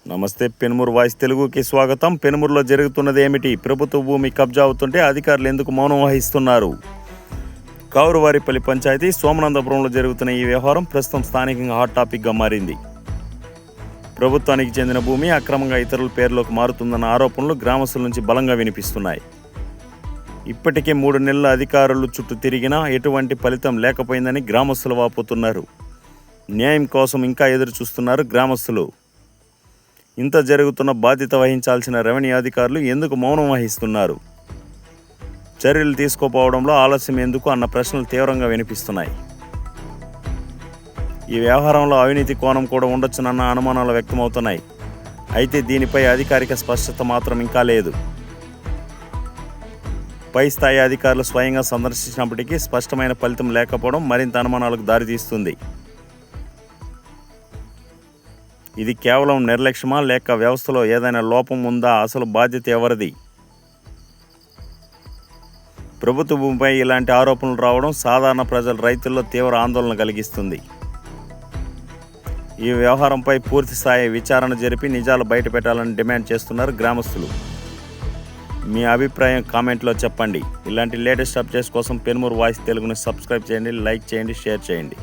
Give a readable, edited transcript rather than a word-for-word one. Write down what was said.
నమస్తే, పెనుమూరు వాయిస్ తెలుగుకి స్వాగతం. పెనుమూరులో జరుగుతున్నది ఏమిటి? ప్రభుత్వ భూమి కబ్జా అవుతుంటే అధికారులు ఎందుకు మౌనం వహిస్తున్నారు? కౌరువారిపల్లి పంచాయతీ సోమనందపురంలో జరుగుతున్న ఈ వ్యవహారం ప్రస్తుతం స్థానికంగా హాట్ టాపిక్గా మారింది. ప్రభుత్వానికి చెందిన భూమి అక్రమంగా ఇతరుల పేర్లోకి మారుతుందన్న ఆరోపణలు గ్రామస్తుల నుంచి బలంగా వినిపిస్తున్నాయి. ఇప్పటికే 3 నెలల అధికారులు చుట్టూ తిరిగినా ఎటువంటి ఫలితం లేకపోయిందని గ్రామస్తులు వాపోతున్నారు. న్యాయం కోసం ఇంకా ఎదురు చూస్తున్నారు గ్రామస్తులు. ఇంత జరుగుతున్న బాధ్యత వహించాల్సిన రెవెన్యూ అధికారులు ఎందుకు మౌనం వహిస్తున్నారు? చర్యలు తీసుకోపోవడంలో ఆలస్యం ఎందుకు అన్న ప్రశ్నలు తీవ్రంగా వినిపిస్తున్నాయి. ఈ వ్యవహారంలో అవినీతి కోణం కూడా ఉండొచ్చునన్న అనుమానాలు వ్యక్తమవుతున్నాయి. అయితే దీనిపై అధికారిక స్పష్టత మాత్రం ఇంకా లేదు. పై స్థాయి అధికారులు స్వయంగా సందర్శించినప్పటికీ స్పష్టమైన ఫలితం లేకపోవడం మరింత అనుమానాలకు దారితీస్తుంది. ఇది కేవలం నిర్లక్ష్యమా, లేక వ్యవస్థలో ఏదైనా లోపం ఉందా? అసలు బాధ్యత ఎవరిది? ప్రభుత్వ భూమిపై ఇలాంటి ఆరోపణలు రావడం సాధారణ ప్రజల, రైతుల్లో తీవ్ర ఆందోళన కలిగిస్తుంది. ఈ వ్యవహారంపై పూర్తి స్థాయి విచారణ జరిపి నిజాలు బయటపెట్టాలని డిమాండ్ చేస్తున్నారు గ్రామస్తులు. మీ అభిప్రాయం కామెంట్లో చెప్పండి. ఇలాంటి లేటెస్ట్ అప్డేట్స్ కోసం పెనుమూరు వాయిస్ తెలుగుని సబ్స్క్రైబ్ చేయండి, లైక్ చేయండి, షేర్ చేయండి.